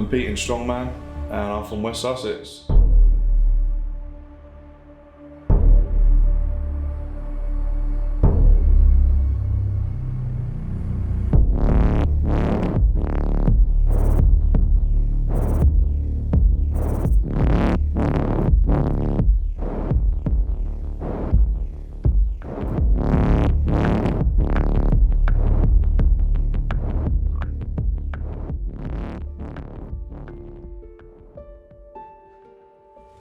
compete in Strongman, and I'm from West Sussex.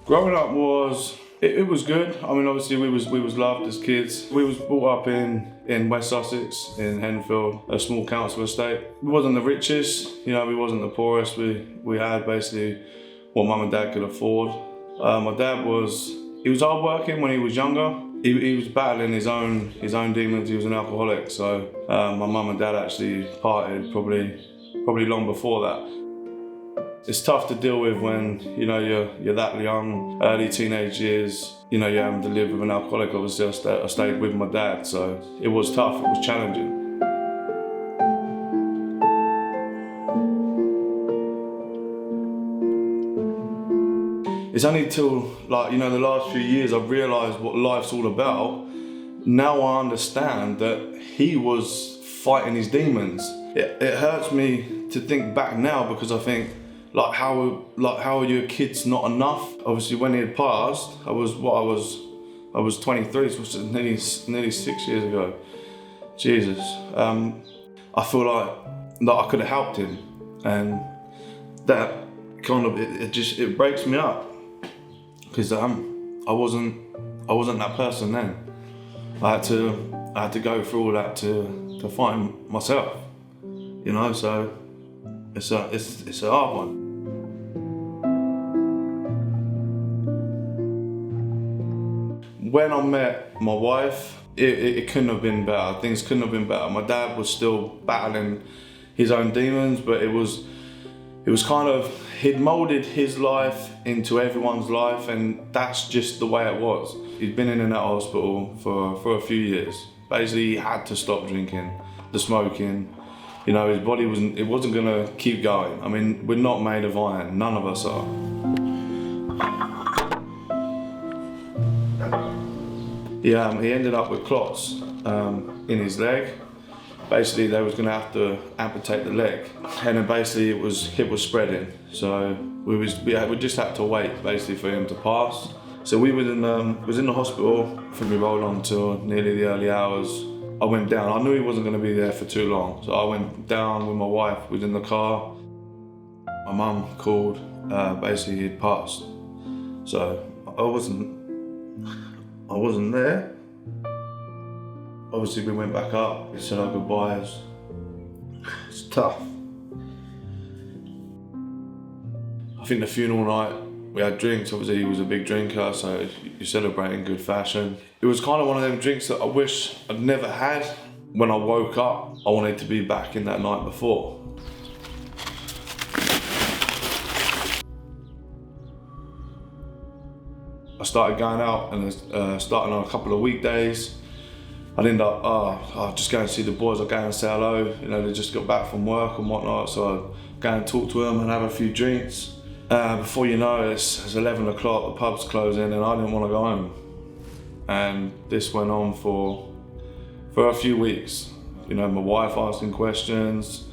Growing up was, it was good. I mean, obviously we was loved as kids. We was brought up in West Sussex, in Henfield, a small council estate. We wasn't the richest, you know, we wasn't the poorest. We had basically what mum and dad could afford. My dad he was hard working when he was younger. He was battling his own demons. He was an alcoholic. So my mum and dad actually parted probably long before that. It's tough to deal with when, you know, you're that young, early teenage years, you know, you're having to live with an alcoholic. Obviously, I stayed with my dad, so it was tough, it was challenging. It's only till, like, you know, the last few years I've realised what life's all about. Now I understand that he was fighting his demons. It hurts me to think back now, because I think, like how are your kids not enough? Obviously, when he had passed, I was 23, so it's nearly 6 years ago. Jesus, I feel like I could have helped him, and that kind of it breaks me up, because I wasn't that person then. I had to go through all that to find myself, you know. So it's a hard one. When I met my wife, it couldn't have been better. Things couldn't have been better. My dad was still battling his own demons, but it was kind of, he'd molded his life into everyone's life, and that's just the way it was. He'd been in that hospital for a few years. Basically, he had to stop drinking, the smoking. You know, his body wasn't gonna keep going. I mean, we're not made of iron, none of us are. Yeah, he ended up with clots in his leg. Basically, they was gonna have to amputate the leg, and then basically it was spreading. So we just had to wait basically for him to pass. So we was in the hospital. I think we rolled on till nearly the early hours. I went down. I knew he wasn't gonna be there for too long, so I went down with my wife. We was in the car. My mum called. Basically, he'd passed. So I wasn't there. Obviously, we went back up, we said our goodbyes. It's tough. I think the funeral night, we had drinks. Obviously, he was a big drinker, so you celebrate in good fashion. It was kind of one of them drinks that I wish I'd never had. When I woke up, I wanted to be back in that night before. I started going out, and starting on a couple of weekdays. I'd end up, I'd just go and see the boys, I'd go and say hello. You know, they just got back from work and whatnot, so I'd go and talk to them and have a few drinks. Before you know it, it's 11 o'clock, the pub's closing, and I didn't want to go home. And this went on for a few weeks. You know, my wife asking questions,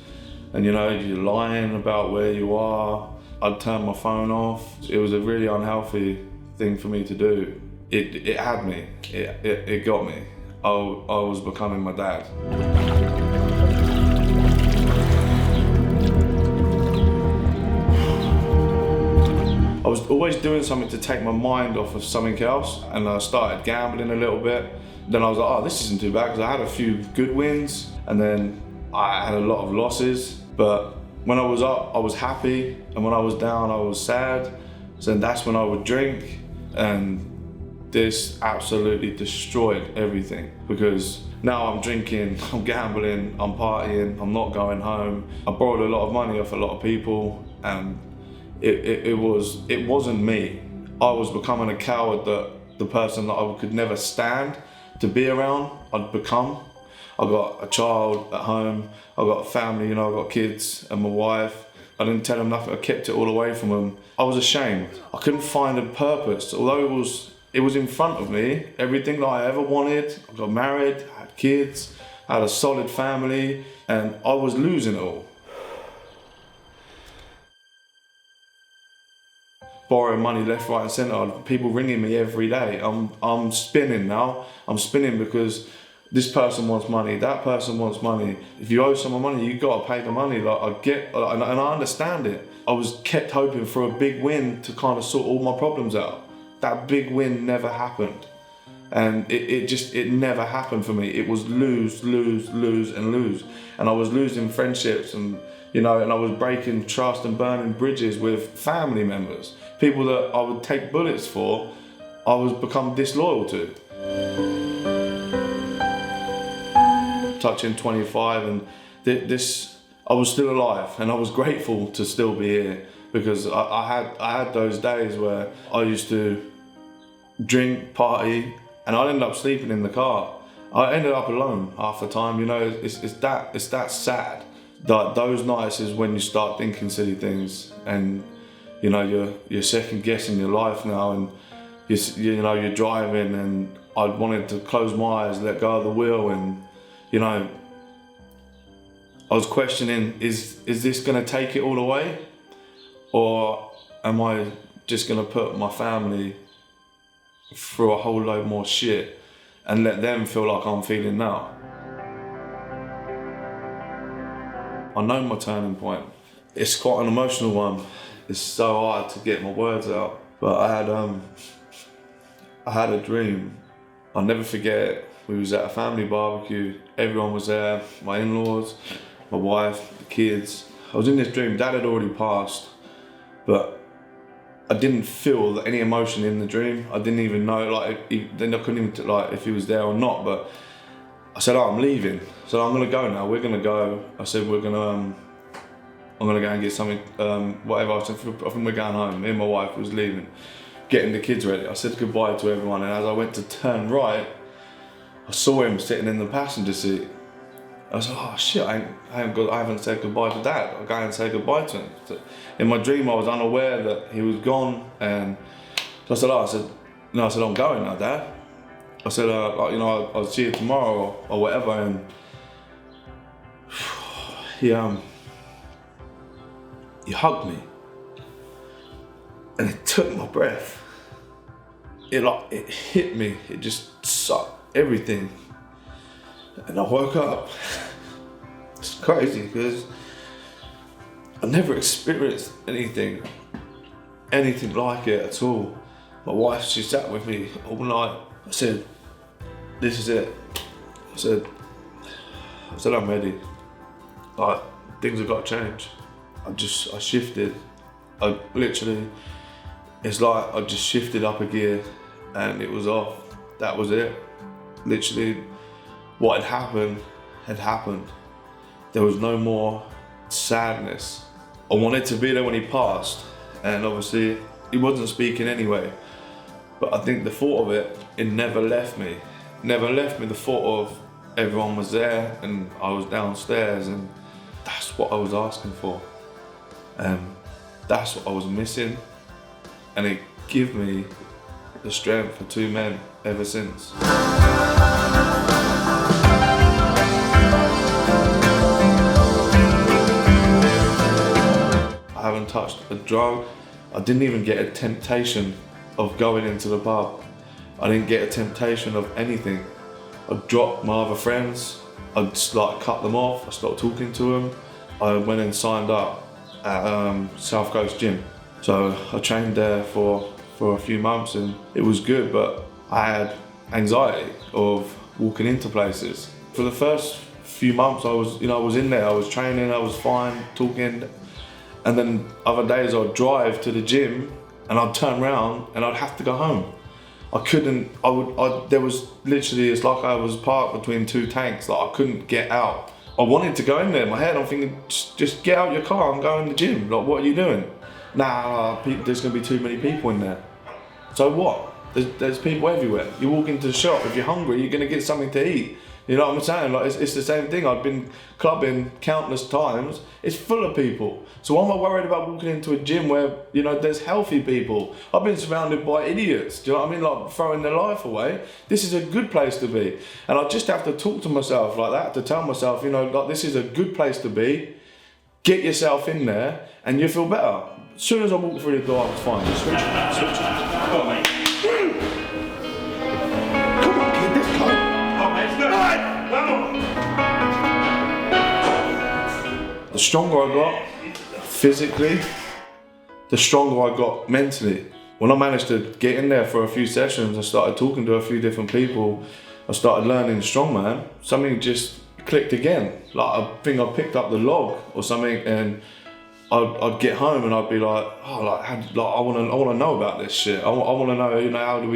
and you know, you're lying about where you are. I'd turn my phone off. It was a really unhealthy thing for me to do. It had me, it got me. I was becoming my dad. I was always doing something to take my mind off of something else, and I started gambling a little bit. Then I was like, oh, this isn't too bad, because I had a few good wins, and then I had a lot of losses. But when I was up, I was happy, and when I was down, I was sad. So that's when I would drink, and this absolutely destroyed everything, because now I'm drinking, I'm gambling, I'm partying, I'm not going home. I borrowed a lot of money off a lot of people, and it wasn't me. I was becoming a coward, that the person that I could never stand to be around, I'd become. I got a child at home, I got a family, you know, I got kids and my wife. I didn't tell them nothing. I kept it all away from them. I was ashamed. I couldn't find a purpose, although it was in front of me. Everything that I ever wanted. I got married, had kids, had a solid family, and I was losing it all. Borrowing money left, right and centre. People ringing me every day. I'm spinning now. I'm spinning because this person wants money, that person wants money. If you owe someone money, you gotta pay the money. Like and I understand it. I was kept hoping for a big win to kind of sort all my problems out. That big win never happened. And it never happened for me. It was lose, lose, lose and lose. And I was losing friendships and and I was breaking trust and burning bridges with family members. People that I would take bullets for, I was become disloyal to. Touching 25 and I was still alive and I was grateful to still be here because I had those days where I used to drink, party, and I'd end up sleeping in the car. I ended up alone half the time, it's that sad. That those nights is when you start thinking silly things and you're second guessing your life now and you're driving and I wanted to close my eyes, let go of the wheel and I was questioning, is this gonna take it all away? Or am I just gonna put my family through a whole load more shit and let them feel like I'm feeling now? I know my turning point. It's quite an emotional one. It's so hard to get my words out. But I had a dream. I'll never forget it. We was at a family barbecue. Everyone was there, my in-laws, my wife, the kids. I was in this dream. Dad had already passed, but I didn't feel any emotion in the dream. I didn't even know, then I couldn't even, if he was there or not, but I said, I'm leaving. I said, I'm gonna go now, we're gonna go. I said, I'm gonna go and get something, whatever. I said, I think we're going home. Me and my wife was leaving, getting the kids ready. I said goodbye to everyone, and as I went to turn right, I saw him sitting in the passenger seat. I was like, oh shit, I haven't said goodbye to Dad. I'll go and say goodbye to him. So in my dream, I was unaware that he was gone, and so I said, I'm going now, Dad. I said, I'll see you tomorrow or whatever, and he hugged me, and it took my breath. It hit me. It just sucked everything, and I woke up. It's crazy because I never experienced anything like it at all. My wife, she sat with me all night. I said, this is it. I said, I'm ready. Things have got to change. I shifted. It's like I just shifted up a gear and it was off. That was it. Literally, what had happened had happened. There was no more sadness. I wanted to be there when he passed, and obviously he wasn't speaking anyway. But I think the thought of it never left me. Never left me, the thought of everyone was there and I was downstairs, and that's what I was asking for. That's what I was missing. And it gave me the strength for 2 men ever since. I haven't touched a drug. I didn't even get a temptation of going into the pub. I didn't get a temptation of anything. I dropped my other friends. I just cut them off. I stopped talking to them. I went and signed up at South Coast Gym. So I trained there for a few months and it was good, but I had anxiety of walking into places. For the first few months I was in there, I was training, I was fine, talking, and then other days I'd drive to the gym and I'd turn around and I'd have to go home. There was literally, it's like I was parked between 2 tanks, I couldn't get out. I wanted to go in there in my head, I'm thinking, just get out your car and go in the gym, what are you doing? Nah, there's gonna be too many people in there. So what? There's people everywhere. You walk into the shop, if you're hungry, you're gonna get something to eat. You know what I'm saying? Like it's the same thing. I've been clubbing countless times. It's full of people. So why am I worried about walking into a gym where, you know, there's healthy people? I've been surrounded by idiots. Do you know what I mean? Like throwing their life away. This is a good place to be. And I just have to talk to myself like that, to tell myself, you know, like this is a good place to be. Get yourself in there and you feel better. As soon as I walked through the door, I was fine. Just switch. Come on, mate. Come on, kid, let's go. The stronger I got physically, the stronger I got mentally. When I managed to get in there for a few sessions, I started talking to a few different people. I started learning Strongman. Something just clicked again. Like I think I picked up the log or something, and I'd get home and I'd be like, oh, I want to know about this shit. I want to know, you know, how do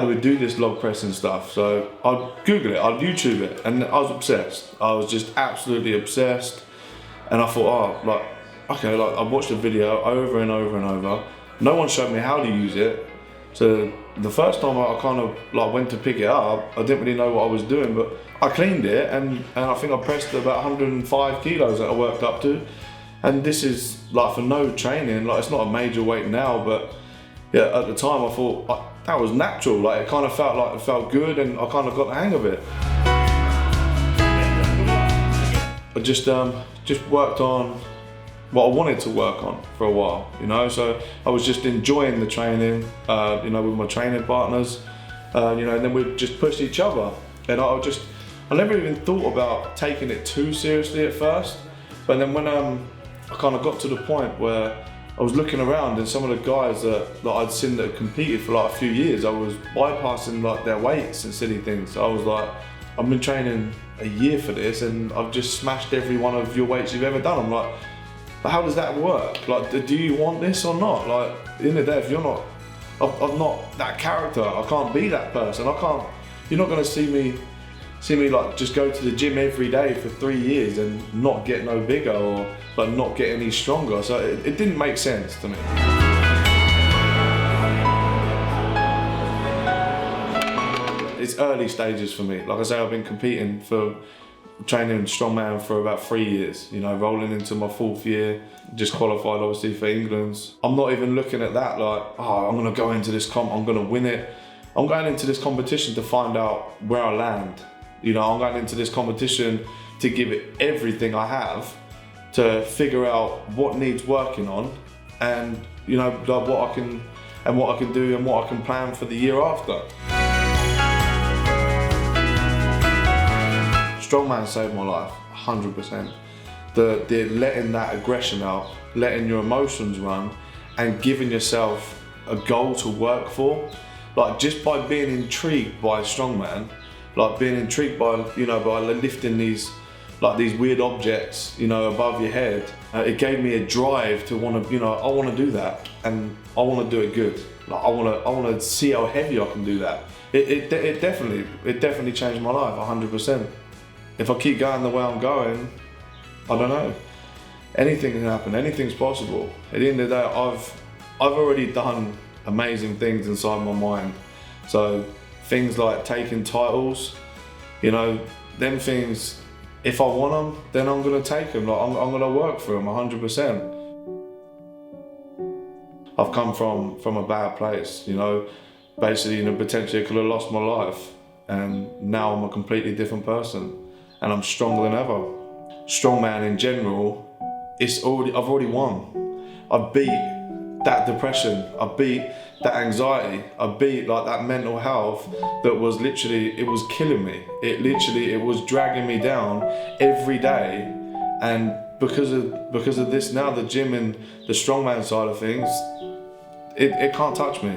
we do this log pressing stuff? So I'd Google it, I'd YouTube it, and I was obsessed. I was just absolutely obsessed. And I thought, okay, I watched the video over and over and over. No one showed me how to use it. So the first time I kind of went to pick it up, I didn't really know what I was doing, but I cleaned it and I think I pressed about 105 kilos that I worked up to. And this is for no training, it's not a major weight now, but yeah, at the time I thought that was natural. It kind of felt good, and I kind of got the hang of it. I just worked on what I wanted to work on for a while, you know. So I was just enjoying the training, you know, with my training partners, you know, and then we'd just push each other. And I never even thought about taking it too seriously at first. But then when I kind of got to the point where I was looking around, and some of the guys that I'd seen that had competed for a few years, I was bypassing their weights and silly things. So I was like, I've been training a year for this, and I've just smashed every one of your weights you've ever done. I'm like, but how does that work? Do you want this or not? At the end of the day, if you're not, I'm not that character. I can't be that person. You're not gonna see me just go to the gym every day for 3 years and not get no bigger or not get any stronger. So it didn't make sense to me. It's early stages for me. Like I say, I've been competing for training Strongman for about 3 years, you know, rolling into my 4th year, just qualified obviously for England's. I'm not even looking at that I'm gonna go into this comp, I'm gonna win it. I'm going into this competition to find out where I land. You know, I'm going into this competition to give it everything I have to figure out what needs working on, and you know, what I can do and what I can plan for the year after. Strongman saved my life, 100%. The letting that aggression out, letting your emotions run, and giving yourself a goal to work for. Just by being intrigued by Strongman, being intrigued by, you know, by lifting these weird objects, you know, above your head, it gave me a drive to want to, you know, I want to do that, and I want to do it good. I want to see how heavy I can do that. It definitely changed my life, 100%. If I keep going the way I'm going, I don't know. Anything can happen. Anything's possible. At the end of the day, I've already done amazing things inside my mind. So things like taking titles, you know, them things, if I want them, then I'm gonna take them. I'm gonna work for them 100%. I've come from a bad place, you know. Basically, you know, potentially I could have lost my life, and now I'm a completely different person, and I'm stronger than ever. Strongman in general, I've already won. I beat that depression, I beat that anxiety, I beat that mental health that was it was killing me. It was dragging me down every day, and because of this now, the gym and the Strongman side of things, it can't touch me.